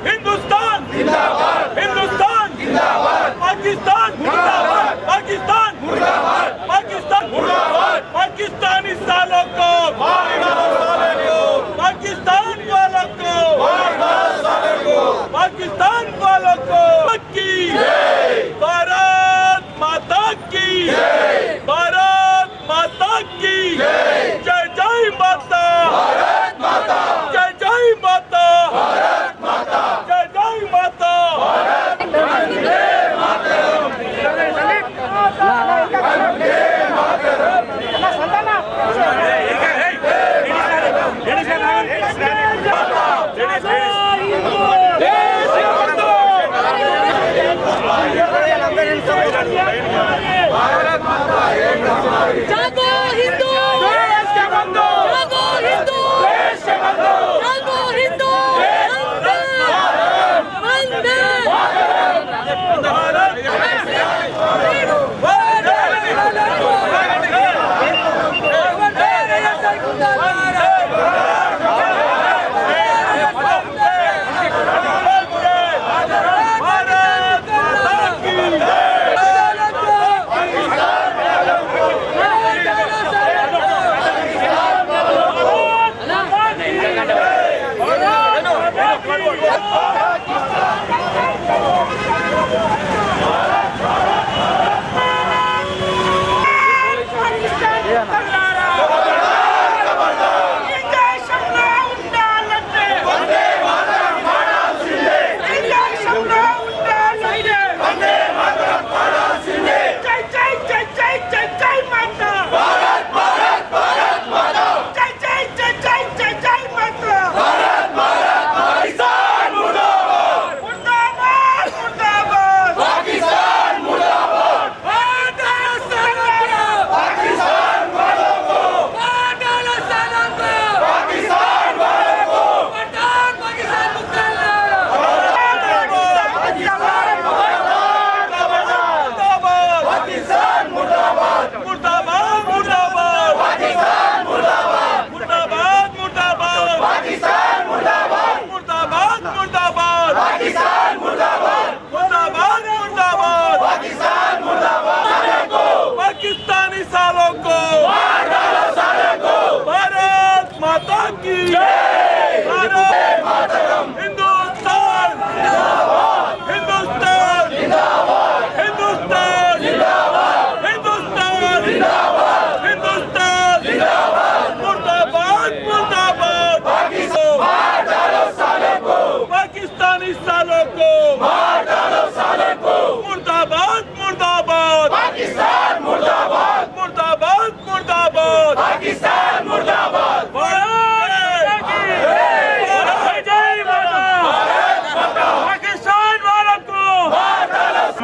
हिंदुस्तान जिंदाबाद, हिंदुस्तान जिंदाबाद, पाकिस्तान मुर्दाबाद, पाकिस्तान मुर्दाबाद, पाकिस्तान मुर्दाबाद, पाकिस्तानी सालों को मार डालो साले को, पाकिस्तान वालों को मार डालो साले को, पाकिस्तान वालों को की भारत माता की, भारत माता की जय जय माता, भारत माता जय जय माता, भारत माता जय जय माता, भारत वंदे मातरम, वंदे मातरम। भारत माता जागो हिंदू, देश के बंधु, जागो हिंदू, देश के बंधु, जागो हिंदू, वंदे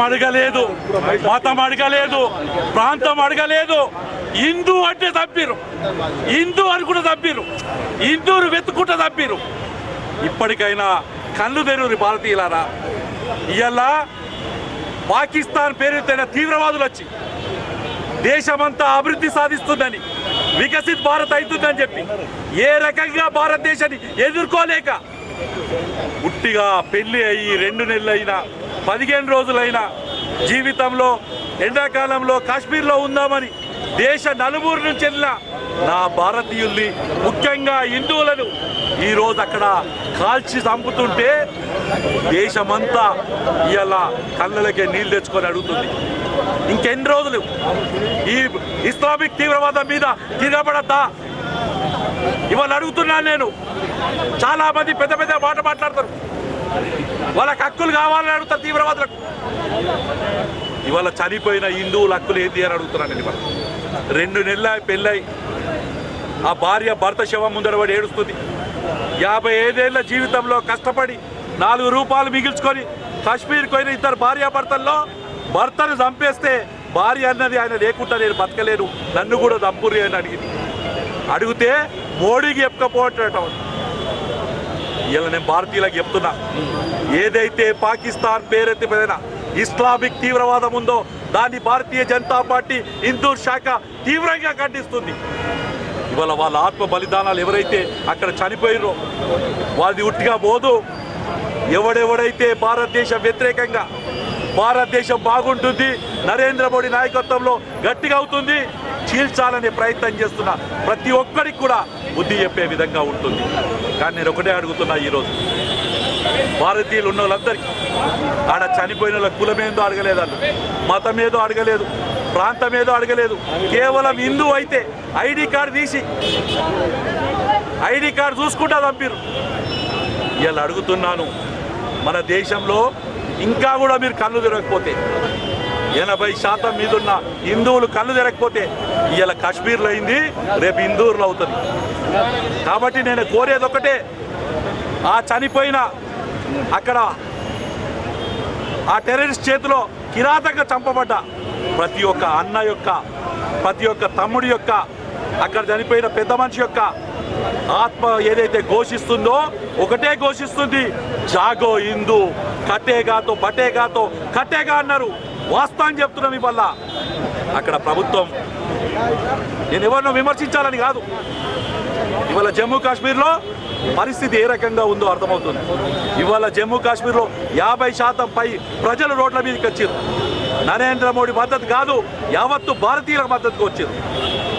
అడగలేదు, మతం అడగలేదు, ప్రాంతం అడగలేదు. హిందూ అంటే తప్పిరు, హిందూ అని కూడా తప్పిరు, హిందూరు వెతుకుంటూ తప్పిరు. ఇప్పటికైనా కళ్ళు తెరువురి భారతీయులారా. ఇవాళ పాకిస్తాన్ పేరుతైన తీవ్రవాదులు వచ్చి దేశమంతా అభివృద్ధి సాధిస్తుందని, వికసిత్ భారత్ అవుతుందని చెప్పి ఏ రకంగా భారతదేశాన్ని ఎదుర్కోలేక ఉట్టిగా పెళ్లి అయ్యి 2 నెలలైనా 15 రోజులైనా జీవితంలో ఎండాకాలంలో కాశ్మీర్లో ఉందామని దేశ నలుమూరు నుంచి వెళ్ళిన నా భారతీయుల్ని, ముఖ్యంగా హిందువులను ఈరోజు అక్కడ కాల్చి చంపుతుంటే దేశమంతా ఇవాళ కళ్ళలకే నీళ్ళు తెచ్చుకొని అడుగుతుంది. ఇంకెన్ని రోజులు ఈ ఇస్లామిక్ తీవ్రవాదం మీద తిరగబడద్దా? ఇవాళ అడుగుతున్నాను నేను. చాలా మంది పెద్ద పెద్ద మాట మాట్లాడతారు, వాళ్ళకి హక్కులు కావాలని అడుగుతారు తీవ్రవాదులకు. ఇవాళ చనిపోయిన హిందువుల హక్కులు ఏంటి అని అడుగుతున్నాను నేను. 2 నెలల పెళ్ళై ఆ భార్య భర్త శవం ముందర పడి ఏడుస్తుంది. 55 ఏళ్ల జీవితంలో కష్టపడి 4 రూపాయలు మిగిల్చుకొని కాశ్మీర్కి పోయిన 2 భార్యాభర్తల్లో భర్తను చంపేస్తే భార్య అన్నది ఆయన లేకుండా నేను బతకలేను, నన్ను కూడా చంపురి అని అడిగింది. అడిగితే మోడీకి చెప్పుకపోవటం. ఇలా నేను భారతీయులకు చెప్తున్నా, ఏదైతే పాకిస్తాన్ పేరెత్తి పైన ఇస్లామిక్ తీవ్రవాదం ఉందో దాన్ని భారతీయ జనతా పార్టీ ఇందూర్ శాఖ తీవ్రంగా ఖండిస్తుంది. ఇవాళ వాళ్ళ ఆత్మ బలిదానాలు ఎవరైతే అక్కడ చనిపోయారో వాళ్ళది ఉట్టిగా పోదు. ఎవడెవడైతే భారతదేశం వ్యతిరేకంగా భారతదేశం బాగుంటుంది, నరేంద్ర మోడీ నాయకత్వంలో గట్టిగా అవుతుంది, చీల్చాలనే ప్రయత్నం చేస్తున్న ప్రతి ఒక్కరికి కూడా బుద్ధి చెప్పే విధంగా ఉంటుంది. కానీ నేను ఒకటే అడుగుతున్నా, ఈరోజు భారతీయులు ఉన్న వాళ్ళందరికీ ఆడ చనిపోయిన వాళ్ళ కులమేందో అడగలేదు, వాళ్ళు మతం ఏదో అడగలేదు, ప్రాంతం ఏదో అడగలేదు. కేవలం హిందూ అయితే ఐడి కార్డు తీసి ఐడి కార్డు చూసుకుంటా చంపిరు. ఇలా అడుగుతున్నాను, మన దేశంలో ఇంకా కూడా మీరు కళ్ళు తెరవకపోతే, 80% మీదున్న హిందువులు కళ్ళు తెరకపోతే ఇవాళ కాశ్మీర్లో అయింది, రేపు ఇందూరులో అవుతుంది. కాబట్టి నేను కోరేది ఒకటే, ఆ చనిపోయిన అక్కడ ఆ టెర్రరిస్ట్ చేతిలో కిరాతకంగా చంపబడ్డ ప్రతి ఒక్క అన్న యొక్క, ప్రతి ఒక్క తమ్ముడి యొక్క, అక్కడ చనిపోయిన పెద్ద మనిషి యొక్క ఆత్మ ఏదైతే ఘోషిస్తుందో ఒకటే ఘోషిస్తుంది, జాగో హిందూ, కట్టేగాతో బటేగాతో కట్టేగా అన్నారు. వాస్తవం చెప్తున్నాం. ఇవల్ల అక్కడ ప్రభుత్వం, నేను ఎవరినో విమర్శించాలని కాదు, ఇవాళ జమ్మూ కాశ్మీర్లో పరిస్థితి ఏ రకంగా ఉందో అర్థమవుతుంది. ఇవాళ జమ్మూ కాశ్మీర్లో 50% పై ప్రజలు రోడ్ల మీదకి వచ్చారు. నరేంద్ర మోడీ మద్దతు కాదు, యావత్తు భారతీయుల మద్దతుకు వచ్చారు.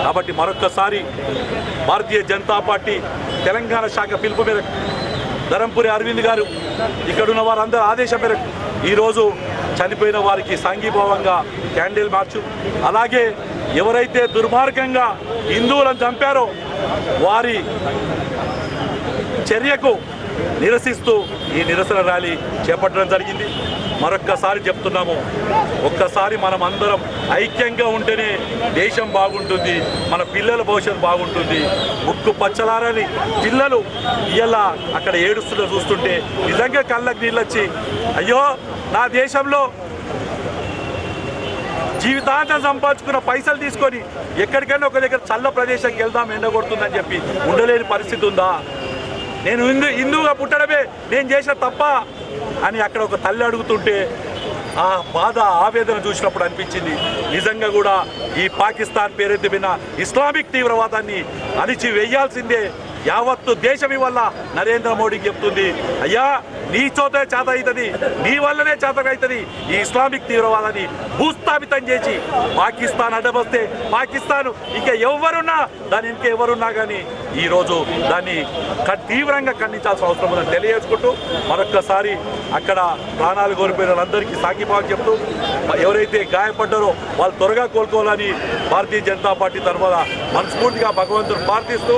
కాబట్టి మరొక్కసారి భారతీయ జనతా పార్టీ తెలంగాణ శాఖ పిలుపు మేరకు ధరంపురి అరవింద్ గారు, ఇక్కడున్న వారందరూ ఆదేశం మేరకు ఈరోజు చనిపోయిన వారికి సంఘీభావంగా క్యాండిల్ మార్చు, అలాగే ఎవరైతే దుర్మార్గంగా హిందువులను చంపారో వారి చర్యకు నిరసిస్తూ ఈ నిరసన ర్యాలీ చేపట్టడం జరిగింది. మరొక్కసారి చెప్తున్నాము, ఒక్కసారి మనం అందరం ఐక్యంగా ఉంటేనే దేశం బాగుంటుంది, మన పిల్లల భవిష్యత్తు బాగుంటుంది. ముక్కు పచ్చలారని పిల్లలు ఇలా అక్కడ ఏడుస్తున్న చూస్తుంటే నిజంగా కళ్ళకు నీళ్ళొచ్చి, అయ్యో నా దేశంలో జీవితాంతం సంపాదించుకున్న పైసలు తీసుకొని ఎక్కడికైనా ఒక దగ్గర చల్ల ప్రదేశానికి వెళ్దాం, ఎండగొడుతుందని చెప్పి ఉండలేని పరిస్థితి ఉందా? నేను హిందువుగా పుట్టడమే నేను చేసిన తప్ప అని అక్కడ ఒక తల్లి అడుగుతుంటే ఆ బాధ, ఆవేదన చూసినప్పుడు అనిపించింది, నిజంగా కూడా ఈ పాకిస్తాన్ పేరెత్తిన ఇస్లామిక్ తీవ్రవాదాన్ని అణిచి వేయాల్సిందే. యావత్తు దేశం వల్ల నరేంద్ర మోడీకి చెప్తుంది, అయ్యా నీ చోటే చేత అవుతుంది, నీ వల్లనే చేతనవుతుంది. ఈ ఇస్లామిక్ తీవ్రవాదాన్ని భూస్థాపితం చేసి పాకిస్తాన్ అడ్డబస్తే పాకిస్తాన్ ఇంకా ఎవరున్నా దాని ఇంకా ఎవరున్నా కానీ ఈరోజు దాన్ని తీవ్రంగా ఖండించాల్సిన అవసరం ఉందని తెలియజేసుకుంటూ మరొక్కసారి అక్కడ ప్రాణాలు కోల్పోయిన వాళ్ళందరికీ సాగిపోవాలని చెప్తూ, ఎవరైతే గాయపడ్డారో వాళ్ళు త్వరగా కోలుకోవాలని భారతీయ జనతా పార్టీ తరఫున మనస్ఫూర్తిగా భగవంతుడు ప్రార్థిస్తూ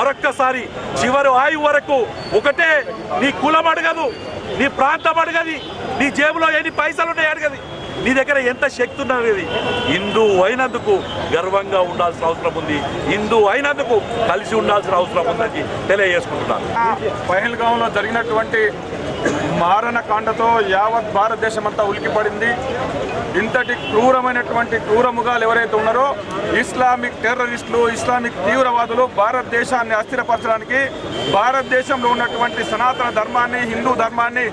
మరొక్కసారి చివరి ఆయువు వరకు ఒకటే, నీ కులం అడగదు, నీ ప్రాంతం అడగది, నీ జేబులో ఎన్ని పైసలు ఉన్నాయి అడగది, నీ దగ్గర ఎంత శక్తి ఉన్నది. హిందూ అయినందుకు గర్వంగా ఉండాల్సిన అవసరం ఉంది, హిందూ అయినందుకు కలిసి ఉండాల్సిన అవసరం ఉందని తెలియజేసుకుంటున్నాను. పహల్గాంలో జరిగినటువంటి మారణకాండతో యావత్ భారతదేశం అంతా ఉలికిపడింది. ఇంతటి క్రూరమైనటువంటి క్రూరముగాలు ఎవరైతే ఉన్నారో ఇస్లామిక్ టెర్రరిస్టులు, ఇస్లామిక్ తీవ్రవాదులు భారతదేశాన్ని అస్థిరపరచడానికి, భారతదేశంలో ఉన్నటువంటి సనాతన ధర్మాన్ని, హిందూ ధర్మాన్ని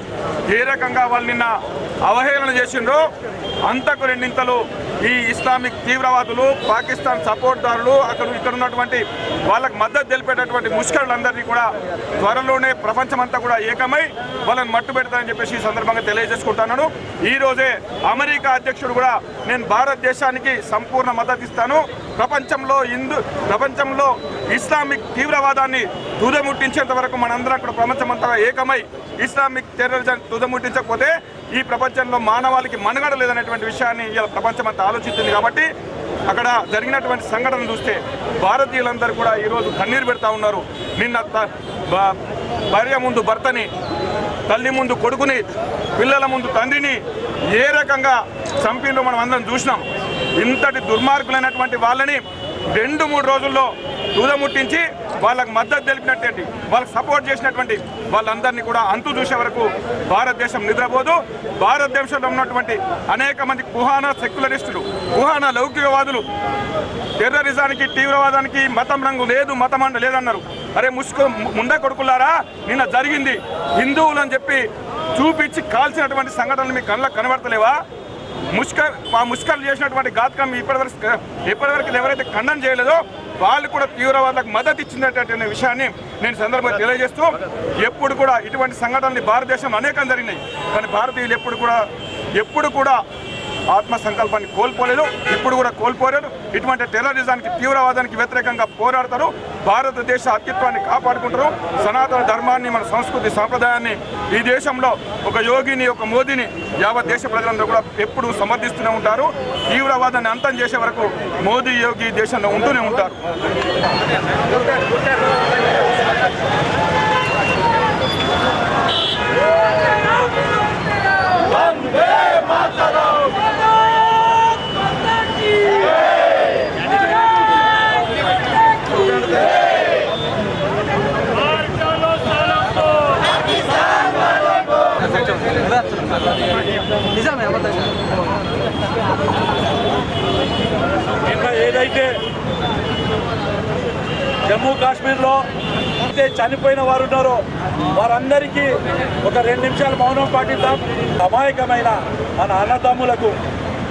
ఏ రకంగా వాళ్ళు నిన్న అవహేళన చేసిండ్రో అంతకు రెండింతలు ఈ ఇస్లామిక్ తీవ్రవాదులు, పాకిస్తాన్ సపోర్ట్దారులు, ఇక్కడ ఉన్నటువంటి వాళ్ళకు మద్దతు తెలిపేటటువంటి ముష్కరులందరినీ కూడా త్వరలోనే ప్రపంచమంతా కూడా ఏకమై వాళ్ళని మట్టు పెడతారని చెప్పేసి ఈ సందర్భంగా తెలియజేసుకుంటున్నాను. ఈ రోజే అమెరికా అధ్యక్షుడు కూడా నేను భారతదేశానికి సంపూర్ణ మద్దతు ఇస్తాను, ప్రపంచంలో ఇస్లామిక్ తీవ్రవాదాన్ని తుదముట్టించేంత వరకు మనందరం అక్కడ ప్రపంచమంతా ఏకమై ఇస్లామిక్ టెర్రరిజం తుదముట్టించకపోతే ఈ ప్రపంచంలో మానవాళికి మనుగడ లేదనేటువంటి విషయాన్ని ఇలా ప్రపంచమంతా ఆలోచిస్తుంది. కాబట్టి అక్కడ జరిగినటువంటి సంఘటన చూస్తే భారతీయులందరూ కూడా ఈరోజు కన్నీరు పెడతా ఉన్నారు. నిన్న భార్య ముందు భర్తని, తల్లి ముందు కొడుకుని, పిల్లల ముందు తండ్రిని ఏ రకంగా చంపిందో మనం అందరం చూసినాం. ఇంతటి దుర్మార్గులైనటువంటి వాళ్ళని 2-3 రోజుల్లో తుదముట్టించి వాళ్ళకు మద్దతు తెలిపినటువంటి, వాళ్ళకి సపోర్ట్ చేసినటువంటి వాళ్ళందరినీ కూడా అంతు చూసే వరకు భారతదేశం నిద్రపోదు. భారతదేశంలో ఉన్నటువంటి అనేక మంది కుహానా సెక్యులరిస్టులు, కుహానా లౌకికవాదులు టెర్రరిజానికి, తీవ్రవాదానికి మతం రంగు లేదు, మతం అండ లేదన్నారు. అరే ముండా కొడుకులారా, నిన్న జరిగింది హిందువులు అని చెప్పి చూపించి కాల్చినటువంటి సంఘటనలు మీ కళ్ళకు కనబడతలేవా? ముష్కర్లు చేసినటువంటి ఘాతకం ఇప్పటివరకు ఎవరైతే ఖండన చేయలేదో వాళ్ళు కూడా తీవ్రవాదులకు మద్దతు ఇచ్చినటువంటి విషయాన్ని నేను సందర్భంగా తెలియజేస్తూ, ఎప్పుడు కూడా ఇటువంటి సంఘటనలు భారతదేశంలో అనేకం జరిగినాయి, కానీ భారతీయులు ఎప్పుడు కూడా ఆత్మ సంకల్పాన్ని కోల్పోలేదు, ఇప్పుడు కూడా కోల్పోలేదు. ఇటువంటి టెర్రరిజానికి తీవ్రవాదానికి వ్యతిరేకంగా పోరాడతారు, భారతదేశ అస్తిత్వాన్ని కాపాడుకుంటారు, సనాతన ధర్మాన్ని, మన సంస్కృతి సాంప్రదాయాన్ని, ఈ దేశంలో ఒక యోగిని, ఒక మోదీని యావత్ దేశ ప్రజలందరూ కూడా ఎప్పుడూ సమర్థిస్తూనే ఉంటారు. తీవ్రవాదాన్ని అంతం చేసే వరకు మోదీ, యోగి దేశంలో ఉంటూనే ఉంటారు. ఇంకా ఏదైతే జమ్మూ కాశ్మీర్లో చనిపోయిన వారు ఉన్నారో వారందరికీ ఒక 2 నిమిషాలు మౌనం పాటిద్దాం. అమాయకమైన మన అన్నదమ్ములకు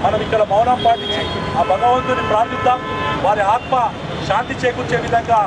మనం ఇక్కడ మౌనం పాటించి ఆ భగవంతుని ప్రార్థిద్దాం. వారి ఆత్మ శాంతి చేకూర్చే విధంగా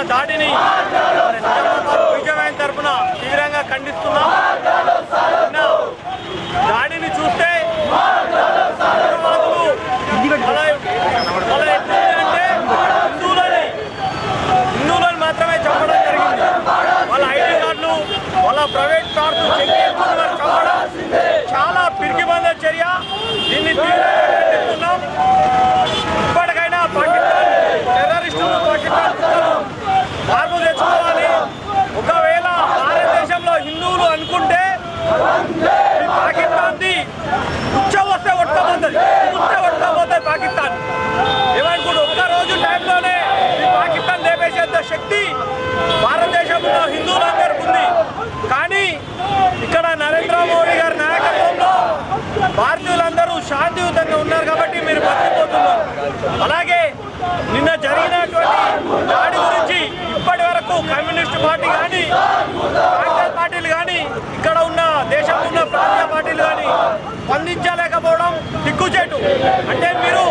దాడిని విజయమైన తరఫున తీవ్రంగా ఖండిస్తున్నాం. దాడిని చూస్తే హిందువులను మాత్రమే చంపడం జరిగింది. వాళ్ళ ఐడి కార్డులు, వాళ్ళ ప్రైవేట్ కార్డు చంపడం చాలా పిరికిబంద చర్య. దీన్ని తీవ్రంగా ఖండిస్తున్నాం. ఇప్పటికైనా పాకిస్తాన్ టెర్రరిస్టులు, పాకిస్తాన్ మార్పు తెచ్చుకోవాలి. ఒకవేళ భారతదేశంలో హిందువులు అనుకుంటే పాకిస్తాన్ది వస్తే కొట్టుకోబోతుంది పాకిస్తాన్. ఏమనుకుంటు ఒక్కరోజు టైంలోనే పాకిస్తాన్ లేపేసేంత శక్తి భారతదేశంలో హిందువులందరికీ ఉంది. కానీ ఇక్కడ నరేంద్ర మోడీ గారి నాయకత్వంలో భారతీయులందరూ శాంతియుతంగా ఉన్నారు కాబట్టి మీరు బతికిపోతున్నారు. అలాగే నిన్న జరిగినటువంటి దాడి గురించి ఇప్పటి వరకు కమ్యూనిస్ట్ పార్టీ కానీ, కాంగ్రెస్ పార్టీలు కానీ, ఇక్కడ ఉన్న దేశంలో ఉన్న ప్రాంతీయ పార్టీలు కానీ స్పందించలేకపోవడం దిక్కుచేటు. అంటే మీరు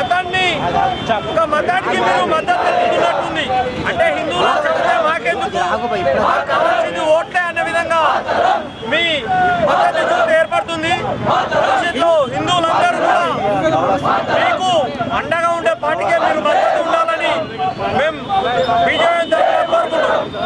ఒక మతానికి మీరు మద్దతు తెలుపుతున్నట్టుంది. అంటే హిందువులు చెప్తే మాకెందుకు, మాకు కావాల్సింది ఓట్లే అనే విధంగా మీ మద్దతు చూస్తే ఏర్పడుతుంది. భవిష్యత్తులో హిందువులందరూ కూడా మీకు అండగా